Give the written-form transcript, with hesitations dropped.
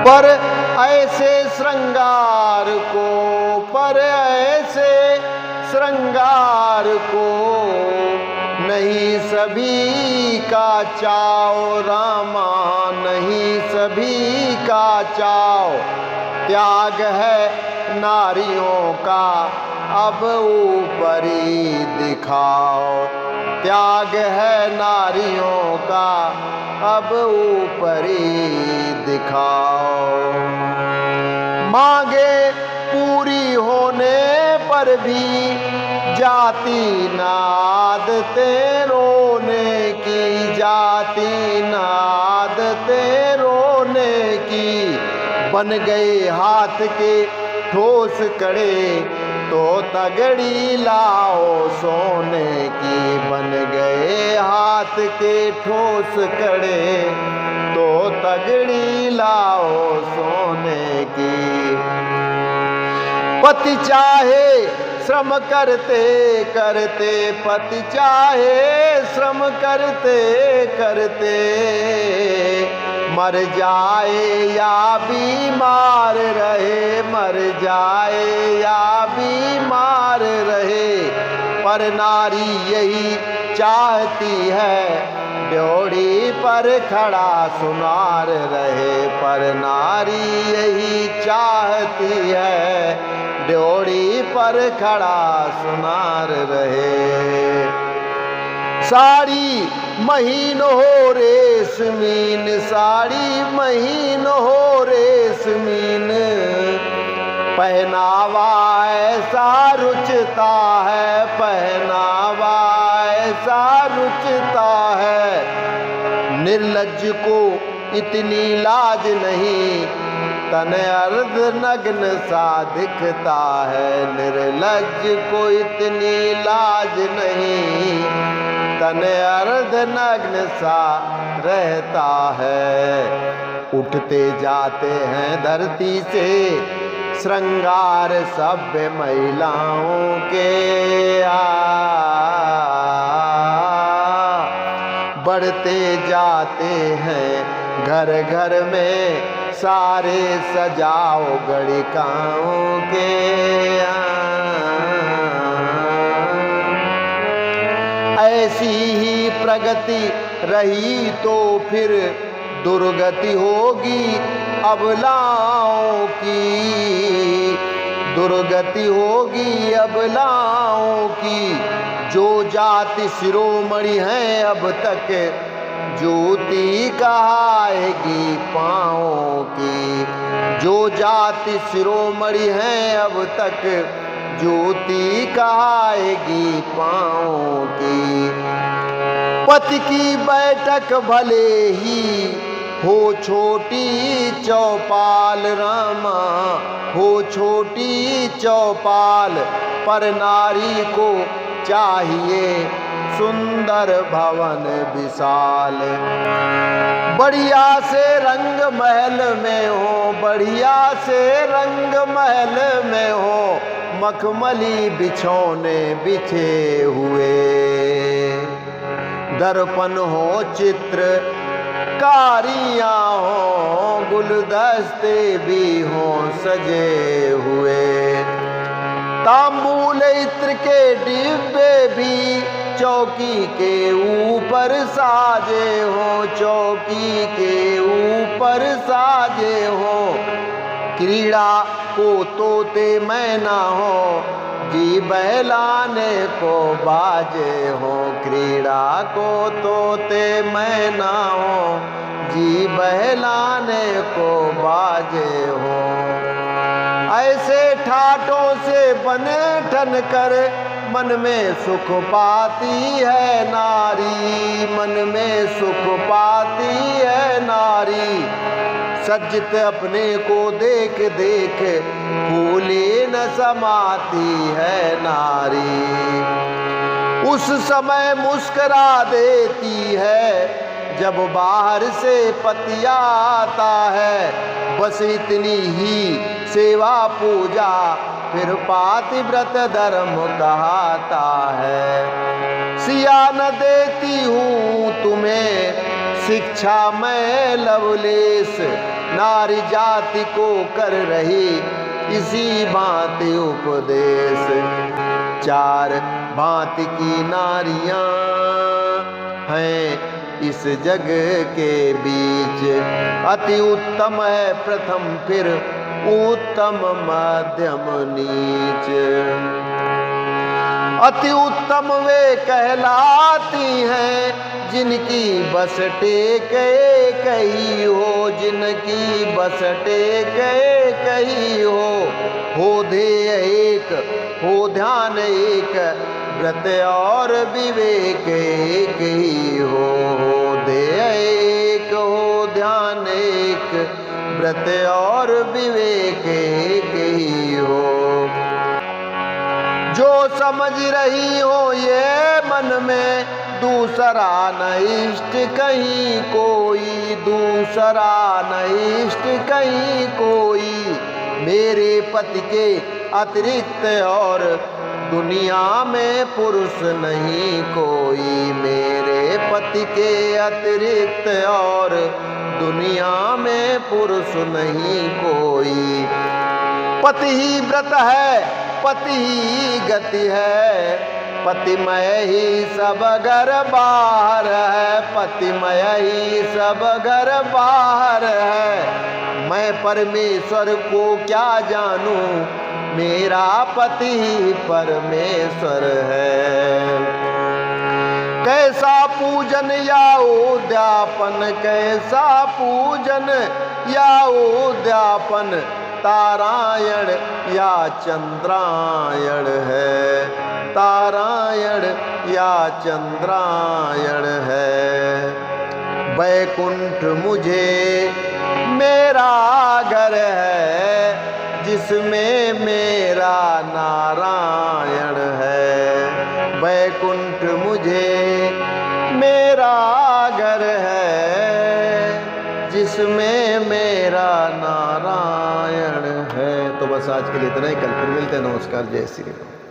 पर ऐसे श्रृंगार को, पर ऐसे श्रृंगार को नहीं सभी का चाव रामा, नहीं सभी का चाव। त्याग है नारियों का अब ऊपरी दिखाओ, त्याग है नारियों का अब ऊपरी दिखाओ। मांगे पूरी होने पर भी जाती नादते रोने की, जाती नादते रोने की। बन गए हाथ के ठोस कड़े तो तगड़ी लाओ सोने की, बन गए हाथ के ठोस कड़े तो तगड़ी लाओ सोने की। पति चाहे श्रम करते करते, पति चाहे श्रम करते करते मर जाए या बीमार रहे, मर जाए या बीमार रहे। पर नारी यही चाहती है ड्योढ़ी पर खड़ा सुनार रहे, पर नारी यही चाहती है ड्योढ़ी पर खड़ा सुनार रहे। साड़ी महीन हो रेशमीन, साड़ी महीन हो रेशमीन। पहनावा ऐसा रुचता है, पहनावा ऐसा रुचता है। निर्लज्ज को इतनी लाज नहीं, तन अर्ध नग्न सा दिखता है। निर्लज्ज को इतनी लाज नहीं, तन अर्ध नग्न सा रहता है। उठते जाते हैं धरती से श्रृंगार सभ्य महिलाओं के, बढ़ते जाते हैं घर घर में सारे सजाओ गणिकाओं के। ऐसी ही प्रगति रही तो फिर दुर्गति होगी अबलाओं की, दुर्गति होगी अबलाओं की। जो जाति शिरोमणि है अब तक ज्योति कहाएगी पाँवों की, जो जाति शिरोमणि है अब तक ज्योति कहाएगी पाँवों की। पति की बैठक भले ही हो छोटी चौपाल रामा, हो छोटी चौपाल, पर नारी को चाहिए सुंदर भवन विशाल। बढ़िया से रंग महल में हो, बढ़िया से रंग महल में हो, मखमली बिछौने बिछे हुए। दर्पण हो चित्र कारियाँ हो, गुलदस्ते भी हो सजे हुए। तांबूल इत्र के डिब्बे भी चौकी के ऊपर साजे हो, चौकी के ऊपर साजे हो। क्रीड़ा को तोते मैना हो, जी बहलाने को बाजे हो। क्रीड़ा को तोते मैना हो, जी बहलाने को बाजे हो। ऐसे ठाठों से बने ठन कर मन में सुख पाती है नारी, मन में सुख पाती है नारी। सज्जित अपने को देख देख फूले न समाती है नारी। उस समय मुस्करा देती है जब बाहर से पति आता है। बस इतनी ही सेवा पूजा फिर पातिव्रत धर्म कहता है। सिया न देती हूँ तुम्हें शिक्षा में लवलेश नारी जाति को कर रही इसी भांति उपदेश। चार भांति की नारियां हैं इस जग के बीच, अति उत्तम है प्रथम फिर उत्तम मध्यम नीच। अति उत्तम वे कहलाती हैं जिनकी बस टेके कही हो, जिनकी बस टेके कही हो ध्येय एक, हो ध्यान एक, व्रत और विवेक एक ही हो ध्येय एक, हो ध्यान एक, व्रत और विवेक एक ही हो। जो समझ रही हो ये मन में दूसरा न इष्ट कहीं कोई, दूसरा न इष्ट कहीं कोई, मेरे पति के अतिरिक्त और दुनिया में पुरुष नहीं कोई, मेरे पति के अतिरिक्त और दुनिया में पुरुष नहीं कोई। पति ही व्रत है, पति ही गति है, पतिमय ही सब घर बाहर है, पतिमय ही सब घर बाहर है। मैं परमेश्वर को क्या जानूं, मेरा पति ही परमेश्वर है। कैसा पूजन या उद्यापन, कैसा पूजन या उद्यापन, तारायण या चंद्रायण है, तारायण या चंद्रायण है। वैकुंठ मुझे मेरा घर है, जिसमें मेरा नारायण है। वैकुंठ मुझे मेरा घर है, जिसमें मेरा नारायण है। तो बस आज के लिए इतना ही, कल फिर मिलते हैं। नमस्कार, जय श्री राम।